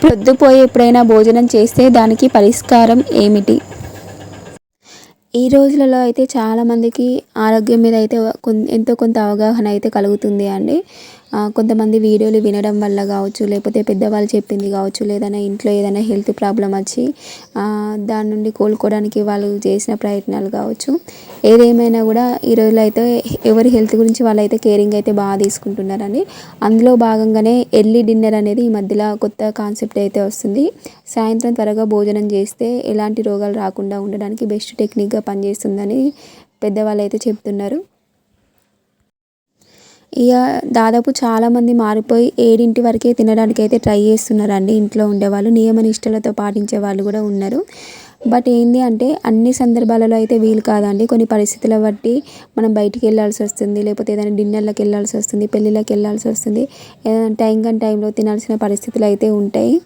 ప్రొద్దుపోయి ఎప్పుడైనా భోజనం చేస్తే దానికి పరిష్కారం ఏమిటి? ఈ రోజులలో అయితే చాలామందికి ఆరోగ్యం మీద అయితే ఎంతో కొంత అవగాహన అయితే కలుగుతుంది అండి. కొంతమంది వీడియోలు వినడం వల్ల కావచ్చు, లేకపోతే పెద్దవాళ్ళు చెప్పింది కావచ్చు, లేదన్నా ఇంట్లో ఏదైనా హెల్త్ ప్రాబ్లం వచ్చి దాని నుండి కోలుకోవడానికి వాళ్ళు చేసిన ప్రయత్నాలు కావచ్చు. ఏదేమైనా కూడా ఈ రోజుల్లో అయితే ఎవరి హెల్త్ గురించి వాళ్ళైతే కేరింగ్ అయితే బాగా తీసుకుంటున్నారండి. అందులో భాగంగానే ఎర్లీ డిన్నర్ అనేది ఈ మధ్యలో కొత్త కాన్సెప్ట్ అయితే వస్తుంది. సాయంత్రం త్వరగా భోజనం చేస్తే ఎలాంటి రోగాలు రాకుండా ఉండడానికి బెస్ట్ టెక్నిక్గా పనిచేస్తుందని పెద్దవాళ్ళు అయితే చెప్తున్నారు. ఇక దాదాపు చాలామంది మారిపోయి 7 వరకే తినడానికి అయితే ట్రై చేస్తున్నారండి. ఇంట్లో ఉండేవాళ్ళు నియమ నిష్టలతో పాటించే వాళ్ళు కూడా ఉన్నారు. బట్ ఏంది అంటే అన్ని సందర్భాలలో అయితే వీలు కాదండి. కొన్ని పరిస్థితుల బట్టి మనం బయటికి వెళ్ళాల్సి వస్తుంది, లేకపోతే ఏదైనా డిన్నర్లకు వెళ్ళాల్సి వస్తుంది, పెళ్ళిళ్ళకి వెళ్ళాల్సి వస్తుంది. ఏదైనా టైంలో తినాల్సిన పరిస్థితులు అయితే ఉంటాయి.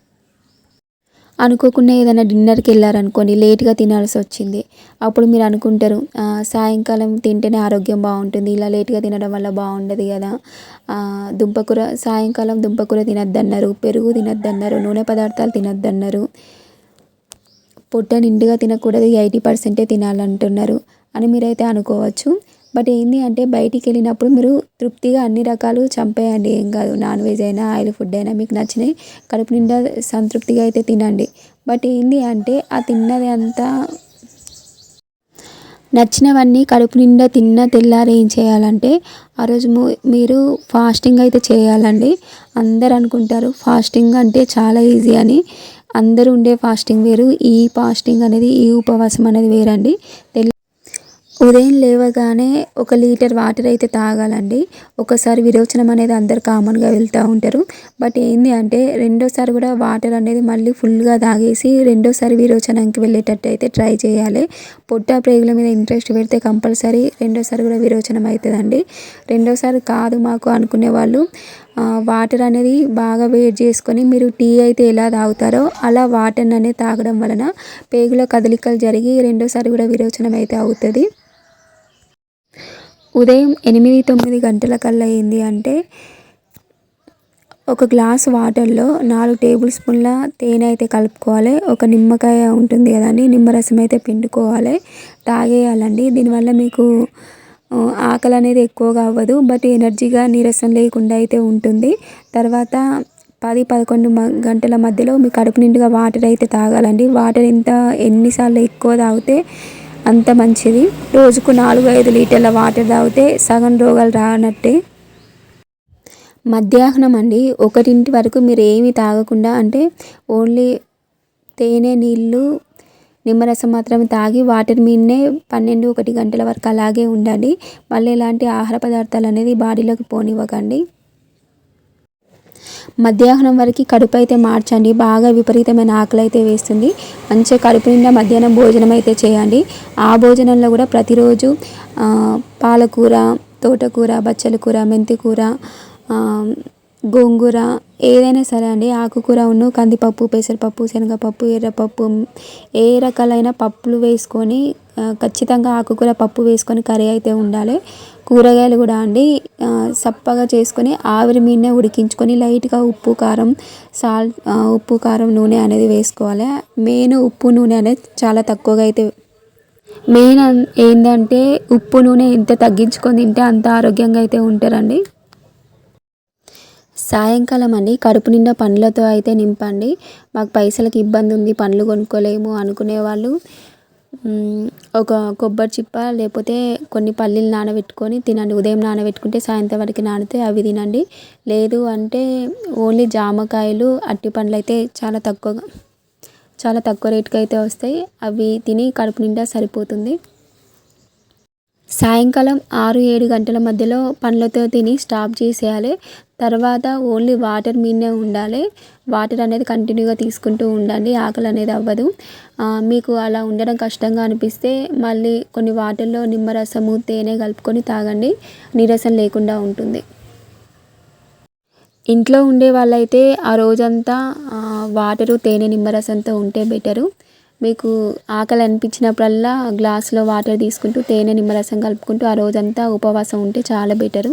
అనుకోకుండా ఏదైనా డిన్నర్కి వెళ్ళారనుకోండి, లేట్గా తినాల్సి వచ్చింది. అప్పుడు మీరు అనుకుంటారు సాయంకాలం తింటేనే ఆరోగ్యం బాగుంటుంది, ఇలా లేట్గా తినడం వల్ల బాగుండదు కదా. దుంపకూర సాయంకాలం దుంపకూర తినొద్దన్నారు, పెరుగు తినొద్దన్నారు, నూనె పదార్థాలు తినొద్దన్నారు, పొట్ట నిండుగా తినకూడదు, 80% తినాలంటున్నారు అని మీరైతే అనుకోవచ్చు. బట్ ఏంది అంటే బయటికి వెళ్ళినప్పుడు మీరు తృప్తిగా అన్ని రకాలు చంపేయండి, ఏం కాదు. నాన్ వెజ్ అయినా ఆయిల్ ఫుడ్ అయినా మీకు నచ్చినవి కడుపు నిండా సంతృప్తిగా అయితే తినండి. బట్ ఏంది అంటే ఆ తిన్నది అంతా నచ్చినవన్నీ కడుపు నిండా తిన్న తెల్లారి ఏం చేయాలంటే ఆ రోజు మీరు ఫాస్టింగ్ అయితే చేయాలండి. అందరు అనుకుంటారు ఫాస్టింగ్ అంటే చాలా ఈజీ అని. అందరూ ఉండే ఫాస్టింగ్ వేరు, ఈ ఫాస్టింగ్ అనేది, ఈ ఉపవాసం అనేది వేరండి. ఉదయం లేవగానే 1 లీటర్ వాటర్ అయితే తాగాలండి. ఒకసారి విరోచనం అనేది అందరు కామన్గా వెళ్తూ ఉంటారు. బట్ ఏంది అంటే రెండోసారి కూడా వాటర్ అనేది మళ్ళీ ఫుల్గా తాగేసి రెండోసారి విరోచనానికి వెళ్ళేటట్టు అయితే ట్రై చేయాలి. పొట్ట ప్రేగుల మీద ఇంట్రెస్ట్ పెడితే కంపల్సరీ రెండోసారి కూడా విరోచనం అవుతుందండి. రెండోసారి కాదు మాకు అనుకునే వాళ్ళు వాటర్ అనేది బాగా వేడి చేసుకొని, మీరు టీ అయితే ఎలా తాగుతారో అలా వాటర్ అనేది తాగడం వలన పేగుల కదలికలు జరిగి రెండోసారి కూడా విరోచనం అయితే అవుతుంది. ఉదయం 8-9 గంటల కల్లా ఏంది అంటే 1 గ్లాస్ వాటర్లో 4 టేబుల్ స్పూన్ల తేనె అయితే కలుపుకోవాలి. ఒక నిమ్మకాయ ఉంటుంది కదండి, నిమ్మరసం అయితే పిండుకోవాలి, తాగేయాలండి. దీనివల్ల మీకు ఆకలి అనేది ఎక్కువగా అవ్వదు, బట్ ఎనర్జీగా నీరసం లేకుండా అయితే ఉంటుంది. తర్వాత 10-11 గంటల మధ్యలో మీ కడుపు నిండుగా వాటర్ అయితే తాగాలండి. వాటర్ ఎన్నిసార్లు ఎక్కువ తాగితే అంత మంచిది. రోజుకు 4-5 లీటర్ల వాటర్ తాగితే సగం రోగాలు రానట్టే. మధ్యాహ్నం అండి 1 వరకు మీరు ఏమి తాగకుండా, అంటే ఓన్లీ తేనె, నీళ్ళు, నిమ్మరసం మాత్రమే తాగి వాటర్ మీదనే 12-1 గంటల వరకు అలాగే ఉండండి. మళ్ళీ ఎలాంటి ఆహార పదార్థాలు అనేది బాడీలోకి పోనివ్వకండి. మధ్యాహ్నం వరకు కడుపు అయితే మార్చండి. బాగా విపరీతమైన ఆకలి అయితే వేస్తుంది. మంచిగా కడుపు నిండా మధ్యాహ్నం భోజనం అయితే చేయండి. ఆ భోజనంలో కూడా ప్రతిరోజు పాలకూర, తోటకూర, బచ్చల కూర, మెంతి కూర, గోంగూర, ఏదైనా సరే అండి, ఆకుకూర కందిపప్పు, పెసరపప్పు, శనగపప్పు, ఎర్రపప్పు, ఏ రకాలైన పప్పులు వేసుకొని ఖచ్చితంగా ఆకుకూర పప్పు వేసుకొని కర్రీ అయితే ఉండాలి. కూరగాయలు కూడా అండి సప్పగా చేసుకొని ఆవిరి మీదనే ఉడికించుకొని లైట్గా ఉప్పు కారం నూనె అనేది వేసుకోవాలి. మెయిన్ ఉప్పు నూనె అనేది చాలా తక్కువగా అయితే, మెయిన్ ఏంటంటే ఉప్పు నూనె ఎంత తగ్గించుకొని తింటే అంత ఆరోగ్యంగా అయితే ఉంటారండి. సాయంకాలం అండి కడుపు నిండా పండ్లతో అయితే నింపండి. మాకు పైసలకి ఇబ్బంది ఉంది, పండ్లు కొనుక్కోలేము అనుకునే వాళ్ళు ఒక కొబ్బరి చిప్ప లేకపోతే కొన్ని పల్లీలు నానబెట్టుకొని తినండి. ఉదయం నానబెట్టుకుంటే సాయంత్రం వరకు నానితే అవి తినండి. లేదు అంటే ఓన్లీ జామకాయలు, అట్టి పండ్లు అయితే చాలా తక్కువ రేటుకి అయితే వస్తాయి. అవి తిని కడుపు నిండా సరిపోతుంది. సాయంకాలం 6-7 గంటల మధ్యలో పండ్లతో తిని స్టాప్ చేసేయాలి. తర్వాత ఓన్లీ వాటర్ మీదనే ఉండాలి. వాటర్ అనేది కంటిన్యూగా తీసుకుంటూ ఉండండి, ఆకలి అనేది అవ్వదు. మీకు అలా ఉండడం కష్టంగా అనిపిస్తే మళ్ళీ కొన్ని వాటర్లో నిమ్మరసము, తేనె కలుపుకొని తాగండి, నీరసం లేకుండా ఉంటుంది. ఇంట్లో ఉండే వాళ్ళైతే ఆ రోజంతా వాటరు, తేనె, నిమ్మరసంతో ఉంటే బెటరు. మీకు ఆకలి అనిపించినప్పుడల్లా గ్లాసులో వాటర్ తీసుకుంటూ తేనె, నిమ్మరసం కలుపుకుంటూ ఆ రోజంతా ఉపవాసం ఉంటే చాలా బెటరు.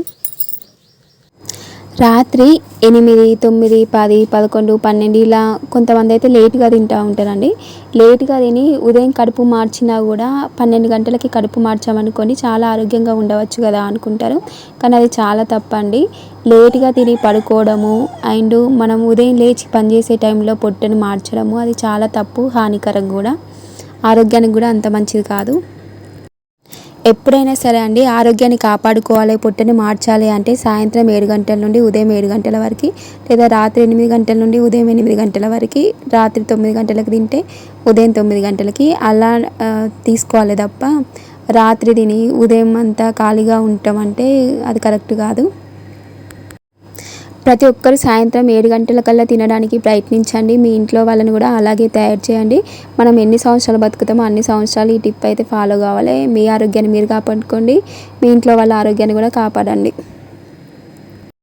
రాత్రి 8, 9, 10, 11, 12 ఇలా కొంతమంది అయితే లేట్‌గా తింటా ఉంటారండి. లేట్‌గా తిని ఉదయం కడుపు మార్చినా గూడా 12 గంటలకి కడుపు మార్చామనుకోండి చాలా ఆరోగ్యంగా ఉండవచ్చు గదా అనుకుంటారు. కానీ అది చాలా తప్పండి. లేట్‌గా తిని పడుకోవడము అండ్ మనం ఉదయం లేచి పని చేసే టైంలో పొట్టను మార్చడము అది చాలా తప్పు, హానికరం గూడా. ఆరోగ్యానికి గూడా అంత మంచిది కాదు. ఎప్పుడైనా సరే అండి ఆరోగ్యాన్ని కాపాడుకోవాలి, పొట్టని మార్చాలి అంటే సాయంత్రం 7 గంటల నుండి ఉదయం 7 గంటల వరకి, లేదా రాత్రి 8 గంటల నుండి ఉదయం 8 గంటల వరకి, రాత్రి 9 గంటలకు తింటే ఉదయం 9 గంటలకి అలా తీసుకోవాలి తప్ప రాత్రి తిని ఉదయం అంతా ఖాళీగా ఉండటం అంటే అది కరెక్ట్ కాదు. ప్రతి ఒక్కరు సాయంత్రం 7 గంటలకల్లా తినడానికి ప్రయత్నించండి. మీ ఇంట్లో వాళ్ళని కూడా అలాగే తయారు చేయండి. మనం ఎన్ని సంవత్సరాలు బతుకుతామో అన్ని సంవత్సరాలు ఈ టిప్ అయితే ఫాలో కావాలి. మీ ఆరోగ్యాన్ని మీరు కాపాడుకోండి, మీ ఇంట్లో వాళ్ళ ఆరోగ్యాన్ని కూడా కాపాడండి.